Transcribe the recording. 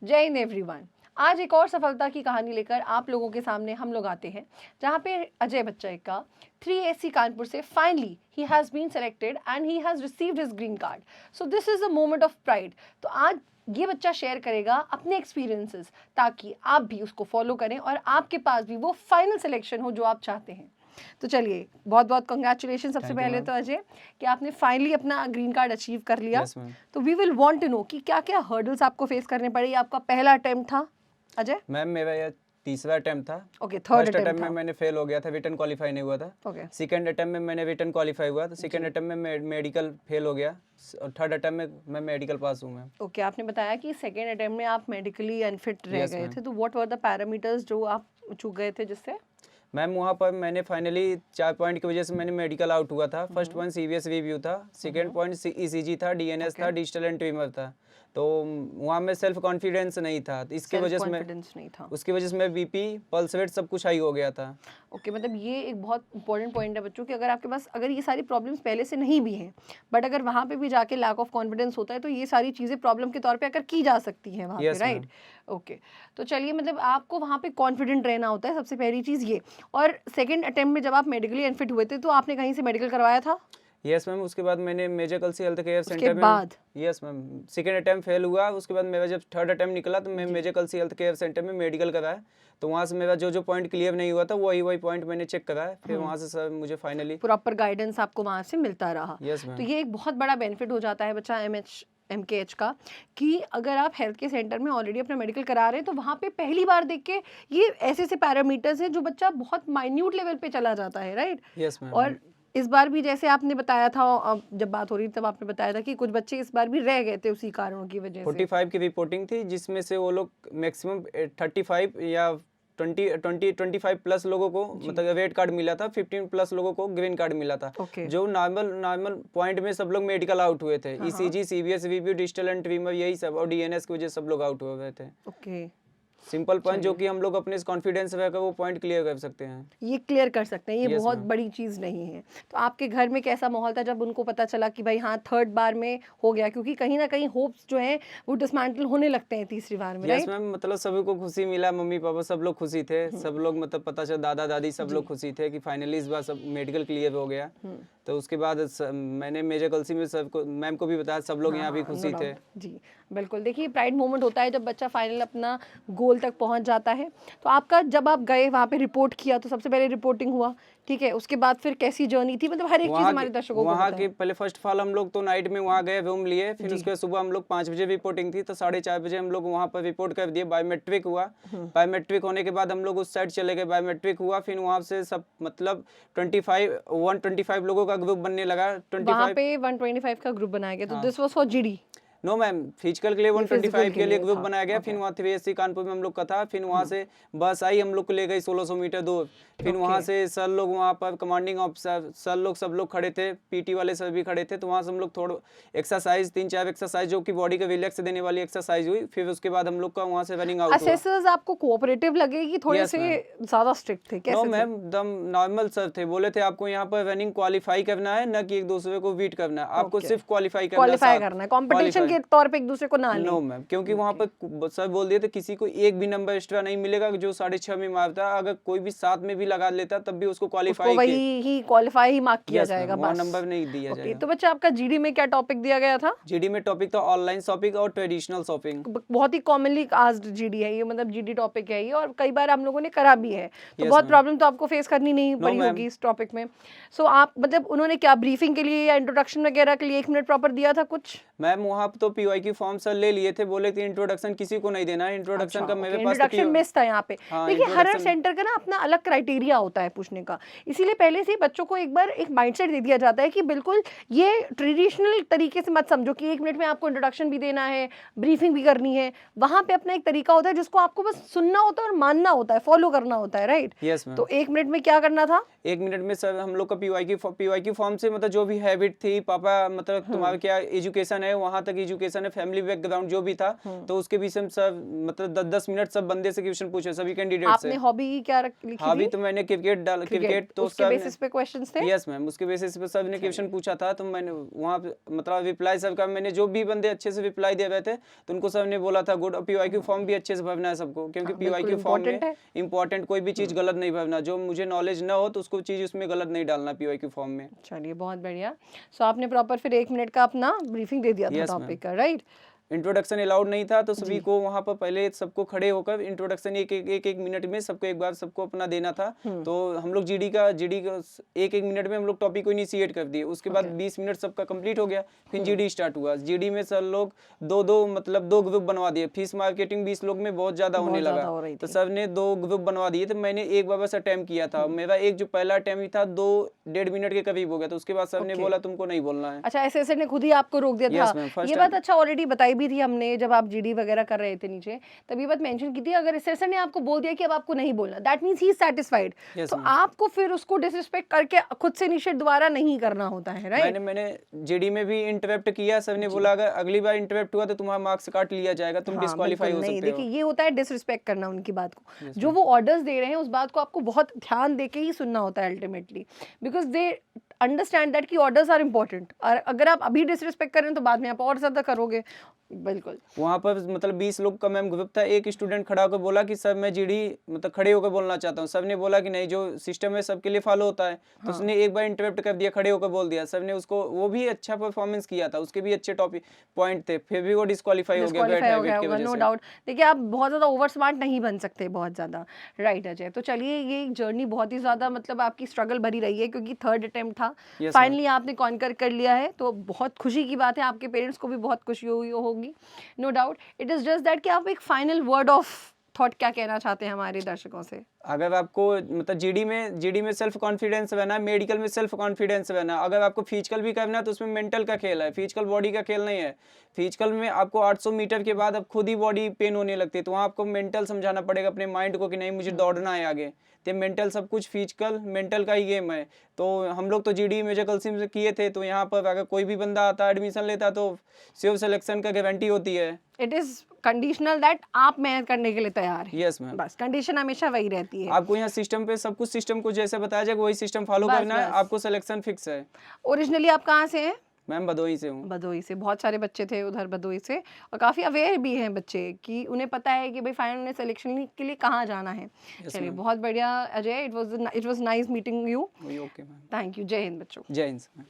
जय हिंद एवरीवन। आज एक और सफलता की कहानी लेकर आप लोगों के सामने हम लोग आते हैं, जहां पे अजय बच्चा का 3SC कानपुर से finally he has been selected and he has received his green card. So this is a moment of pride. तो आज ये बच्चा शेयर करेगा अपने एक्सपीरियंसेस, ताकि आप भी उसको फॉलो करें और आपके पास भी वो फाइनल सिलेक्शन हो जो आप चाहते हैं। तो चलिए, बहुत बहुत कंग्रेचुलेशन सबसे पहले तो अजय कि आपने फाइनली अपना ग्रीन कार्ड अचीव कर लिया। तो we will want to know कि क्या क्या हर्डल्स आपको फेस करने पड़े। ये आपका पहला अटेम्प्ट था अजय? मैम मेरा ये तीसरा अटेम्प्ट था। ओके, थर्ड अटेम्प्ट में मैंने फेल हो गया था, रिटन क्वालीफाई नहीं हुआ था। ओके, सेकंड अटेम्प्ट में मैंने रिटन क्वालीफाई हुआ, तो सेकंड अटेम्प्ट में मेडिकल फेल हो गया और थर्ड अटेम्प्ट में मैं मेडिकल पास हूँ। मैम ओके, आपने बताया कि सेकंड अटेम्प्ट में आप मेडिकली अनफिट रह गए थे, तो व्हाट वर द पैरामीटर्स जो आप चूक गए थे जिससे? मैम वहाँ पर मैंने फाइनली 4 पॉइंट की वजह से मैंने मेडिकल आउट हुआ था। फर्स्ट पॉइंट CVS रिव्यू था, सेकंड पॉइंट ECG था, DNS था, डिजिटल एंड ट्यूमर था। तो वहाँ में सेल्फ कॉन्फिडेंस नहीं था, तो इसके वजह से उसकी वजह से मैं BP पल्स रेट सब कुछ हाई हो गया था। ओके, मतलब ये एक बहुत इंपॉर्टेंट पॉइंट है बच्चों कि अगर आपके पास अगर ये सारी प्रॉब्लम्स पहले से नहीं भी हैं, बट अगर वहाँ पे भी जाके लैक ऑफ कॉन्फिडेंस होता है, तो ये सारी चीज़ें प्रॉब्लम के तौर पे अगर की जा सकती हैं वहाँ पे, राइट? ओके, तो चलिए, मतलब आपको वहाँ पे कॉन्फिडेंट रहना होता है, सबसे पहली चीज़ ये। और सेकेंड अटेम्प्ट में जब आप मेडिकली अनफिट हुए थे, तो आपने कहीं से मेडिकल करवाया था? यस मैम, उसके बाद मैंने major Kalsi health care centre में, yes ma'am, second attempt fail हुआ। उसके बाद मेरा जब थर्ड अटेम्प्ट निकला तो मैं major Kalsi health care centre में मेडिकल कराया। तो वहाँ से मेरा जो पॉइंट क्लियर नहीं हुआ था वही पॉइंट मैंने चेक कराया। फिर वहाँ से सर मुझे फाइनली प्रॉपर गाइडेंस आपको वहाँ से मिलता रहा। Yes ma'am. तो ये एक बहुत बड़ा बेनिफिट हो जाता है बच्चा MKH का, कि अगर आप हेल्थ के सेंटर में ऑलरेडी अपना मेडिकल करा रहे हैं, तो वहाँ पे पहली बार देख के ये ऐसे पैरामीटर्स हैं जो बच्चा बहुत माइन्यूट लेवल पे चला जाता है, राइट? Yes ma'am. और इस बार भी जैसे आपने बताया था, जब बात हो रही थी तब आपने बताया था कि कुछ बच्चे इस बार भी रह गए थे उसी कारणों की वजह से। 45 की रिपोर्टिंग थी, जिसमें से वो लोग मैक्सिमम 35 या 25 प्लस लोगों को मतलब रेड कार्ड मिला था, 15 प्लस लोगों को ग्रीन कार्ड मिला था। जो नॉर्मल पॉइंट में सब लोग मेडिकल आउट हुए थे। ECG, CVS review, digital and tumour, यही सब, और DNS की वजह से सब लोग आउट हो गए थे। ओके, सिंपल पॉइंट जो कि हम लोग अपने कॉन्फिडेंस रहकर वो पॉइंट क्लियर कर सकते हैं। ये क्लियर कर सकते हैं, ये बहुत बड़ी चीज़ नहीं है। तो आपके घर में कैसा माहौल था जब उनको पता चला कि भाई हाँ थर्ड बार में हो गया? क्योंकि कहीं ना कहीं होप्स जो हैं वो डिसमेंटल होने लगते हैं तीसरी बार में, राइट? मैम, मतलब सभी को खुशी मिला, मम्मी पापा सब लोग खुशी थे, सब लोग मतलब पता चला, दादा दादी सब लोग खुशी थे कि फाइनली इस बार सब मेडिकल क्लियर हो गया। तो उसके बाद मैंने मेजर कल्सी में सबको, मैम को भी बताया, सब लोग यहाँ भी खुशी थे। जी बिल्कुल, देखिए प्राइड मोमेंट होता है जब बच्चा फाइनल अपना गोल तक पहुँच जाता है। तो आपका जब आप गए वहाँ पे रिपोर्ट किया, तो सबसे पहले रिपोर्टिंग हुआ, ठीक है? उसके बाद फिर कैसी जर्नी थी, मतलब हर एक चीज़ हमारे दर्शकों को वहाँ के पहले फर्स्ट ऑफ ऑल हम लोग तो नाइट में वहाँ गए, रूम लिए, फिर उसके सुबह हम लोग 5 बजे रिपोर्टिंग थी, तो 4:30 बजे हम लोग वहाँ पर रिपोर्ट कर दिए। बायोमेट्रिक हुआ, बायोमेट्रिक होने के बाद हम लोग उस साइड चले गए, बायोमेट्रिक हुआ, फिर वहाँ से सब मतलब 125 लोगों का ग्रुप बनने लगा। वहाँ पे 125 का ग्रुप बनाया गया। तो this was for GD? No ma'am, physical के लिए 125 के लिए ग्रुप बनाया गया। फिर वहाँ 3SC कानपुर में हम लोग का था। फिर वहाँ से बस आई, हम लोग को ले गई 1600 मीटर दूर। फिर वहाँ से सर लोग, वहाँ पर कमांडिंग ऑफिसर सर लोग, सब लोग खड़े थे, PT वाले सर भी खड़े थे। तो वहाँ से हम लोग थोड़ा एक्सरसाइज, 3-4 एक्सरसाइज जो कि बॉडी को रिलैक्स देने वाली एक्सरसाइज हुई। फिर उसके बाद हम लोग का वहाँ से रनिंग आउट हुआ। असेसर्स आपको कोऑपरेटिव लगे कि थोड़े से ज्यादा स्ट्रिक्ट थे? कैसे? नो मैम, एकदम नॉर्मल सर थे। बोले थे आपको यहाँ पर रनिंग क्वालिफाई करना है, न कि एक दूसरे को बीट करना है, आपको सिर्फ क्वालिफाई करना है, कंपटीशन के तौर पे एक दूसरे को ना लें। नो मैम, क्योंकि वहाँ पर सर बोल दिए थे किसी को एक भी नंबर एक्स्ट्रा नहीं मिलेगा, जो 6.5 में मारता, अगर कोई भी 7 में भी लगा लेता तब भी उसको क्वालिफाई ही मार्क किया जाएगा, बस नंबर नहीं दिया जाएगा। तो बच्चा आपका GD में क्या टॉपिक दिया गया था? GD में टॉपिक था ऑनलाइन शॉपिंग और ट्रेडिशनल शॉपिंग। बहुत ही कॉमनली आस्क्ड GD है ये, मतलब GD टॉपिक है ये, और कई बार हम लोगों ने करा भी है। तो बहुत प्रॉब्लम तो आपको फेस करनी नहीं पड़ी होगी इस टॉपिक में। सो आप मतलब उन्होंने क्या ब्रीफिंग के लिए या इंट्रोडक्शन वगैरह के लिए 1 मिनट प्रॉपर दिया था कुछ? मैम वहाँ तो PYQ फॉर्म सर ले लिए थे, बोले थे इंट्रोडक्शन किसी को नहीं देना है। इंट्रोडक्शन का मेरे पास इंट्रोडक्शन मिस था यहाँ पे। देखिए हर सेंटर का ना अपना अलग क्राइटेरिया होता है पूछने का, इसीलिए पहले से बच्चों को एक बार एक माइंडसेट दे दिया जाता है कि बिल्कुल ये ट्रेडिशनल तरीके से मत समझो कि 1 मिनट में आपको इंट्रोडक्शन भी देना है, ब्रीफिंग भी करनी है। वहाँ पे अपना एक तरीका होता है जिसको आपको बस सुनना होता है और मानना होता है, फॉलो करना होता है, राइट? Yes ma'am. तो 1 मिनट में क्या करना था? 1 मिनट में सर हम लोग का पीवाईक्यू फॉर्म से मतलब जो भी हैबिट थी, पापा मतलब तुम्हारा क्या एजुकेशन है, वहाँ तक एजुकेशन है, फैमिली बैकग्राउंड जो भी था, तो उसके विषय में सब मतलब 10-10 मिनट सब बंदे से क्वेश्चन पूछे, सभी कैंडिडेट से। आपने हॉबी क्या लिखी हॉबी थी? तो मैंने क्रिकेट तो उसके बेसिस पे क्वेश्चंस थे? यस मैम, उसके बेसिस पे सबने क्वेश्चन पूछा था, तो मैंने वहाँ पे मतलब रिप्लाई सबका मैंने जो भी बंदे अच्छे से रिप्लाई दे रहे थे तो उनको सबने बोला था गुड। पीवाईक्यू फॉर्म भी अच्छे से भरना है सबको, क्योंकि पीवाईक्यू फॉर्म में इंपॉर्टेंट कोई भी चीज गलत नहीं भरना, जो मुझे नॉलेज ना हो तो उसको चीज उसमें गलत नहीं डालना पीवाईक्यू फॉर्म में। चलिए बहुत बढ़िया। सो आपने प्रॉपर फिर 1 मिनट का अपना ब्रीफिंग दे दिया था टॉपिक का, राइट? इंट्रोडक्शन अलाउड नहीं था, तो सभी को वहाँ पर पहले सबको खड़े होकर इंट्रोडक्शन एक मिनट में सबको एक बार सबको अपना देना था। तो हम लोग जीडी का एक मिनट में हम लोग टॉपिक को इनिशिएट कर दिए। उसके बाद 20 मिनट सबका कंप्लीट हो गया, फिर जीडी स्टार्ट हुआ। जीडी में सर लोग दो ग्रुप बनवा दिए। फीस मार्केटिंग 20 लोग में बहुत ज्यादा होने लगा, तो सर ने 2 ग्रुप बनवा दिए। तो मैंने एक बार बस अटेम्प्ट किया था, मेरा एक जो पहला अटेम्प्ट था 2-1.5 मिनट के करीब हो गया, तो उसके बाद सर ने बोला तुमको नहीं बोलना है। अच्छा, ऐसे ने खुद ही आपको रोक दिया था? ये बात अच्छा ऑलरेडी बताई भी थी हमने जब आप जीडी वगैरह कर रहे थे नीचे, तब ये बात मेंशन की थी। अगर सर ने आपको बोल दिया कि अब आपको नहीं बोलना, that means he is satisfied, तो आपको फिर उसको डिसरिस्पेक्ट करके खुद से इनिशिएट दोबारा नहीं करना होता है, राइट? मैंने जीडी में भी इंटरप्ट किया, सर ने बोला अगर अगली बार इंटरप्ट हुआ तो तुम्हारा मार्क्स काट लिया जाएगा, तुम डिस्क्वालीफाई हो सकते हो। देखिए ये होता है डिसरिस्पेक्ट करना उनकी बात को, जो वो ऑर्डर्स दे रहे हैं उस बात को आपको बहुत ध्यान देके ही सुनना होता है ultimately, because they understand that कि ऑर्डर्स आर इंपॉर्टेंट, और अगर आप अभी डिसरिस्पेक्ट कर रहे हैं तो बाद में आप और ज्यादा करोगे। बिल्कुल। वहाँ पर मतलब 20 लोग का मैम ग्रुप था। एक स्टूडेंट खड़ा होकर बोला कि सर मैं जीडी मतलब खड़े होकर बोलना चाहता हूँ। सर ने बोला कि नहीं, जो सिस्टम है सबके लिए फॉलो होता है। तो उसने एक बार इंटरप्ट कर दिया, खड़े होकर बोल दिया। सर ने उसको, वो भी अच्छा परफॉर्मेंस किया था, उसके भी अच्छे टॉपिक पॉइंट थे, फिर भी वो डिस्क्वालीफाई हो गया। No doubt. देखिए आप बहुत ज्यादा ओवर स्मार्ट नहीं बन सकते, बहुत ज्यादा, राइट अजय? तो चलिए ये जर्नी बहुत ही ज्यादा मतलब आपकी स्ट्रगल भरी रही है, क्योंकि 3rd अटेम्प्ट था, फाइनली आपने कॉन्कर कर लिया है, तो बहुत खुशी की बात है। आपके पेरेंट्स को भी बहुत खुशी हुई होगी, no doubt. It is just that कि आप एक फाइनल वर्ड ऑफ थॉट क्या कहना चाहते हैं हमारे दर्शकों से? अगर आपको मतलब जीडी में सेल्फ कॉन्फिडेंस रहना है, मेडिकल में सेल्फ कॉन्फिडेंस रहना है। अगर आपको फिजिकल भी करना है तो उसमें मेंटल का खेल है, फिजिकल बॉडी का खेल नहीं है। फिजिकल में आपको 800 मीटर के बाद अब खुद ही बॉडी पेन होने लगती है, तो वहाँ आपको मेंटल समझाना पड़ेगा अपने माइंड को कि नहीं मुझे दौड़ना है आगे। तो मेंटल सब कुछ फिजिकल मेंटल का ही गेम है। तो हम लोग तो जीडी मेजर कलसिम से किए थे, तो यहाँ पर अगर कोई भी बंदा आता एडमिशन लेता तो सेव सिलेक्शन का गारंटी होती है। इट इज कंडीशनल दैट आप मेहनत करने के लिए तैयार हैं। यस मैम, बस कंडीशन हमेशा वही रहती है। आपको यहाँ सिस्टम पे सब कुछ सिस्टम को जैसे बताया जाएगा वही सिस्टम फॉलो करना है, आपको सिलेक्शन फिक्स है। ओरिजिनली आप कहाँ से हैं? मैम भदोही से हूँ। भदोही से। बहुत सारे बच्चे थे उधर भदोही से, और काफ़ी अवेयर भी हैं बच्चे कि उन्हें पता है कि भाई फाइनल में सिलेक्शन के लिए कहाँ जाना है। चलिए बहुत बढ़िया Ajay, it was nice meeting you. Okay ma'am, thank you. जय हिंद बच्चों। जय हिंद।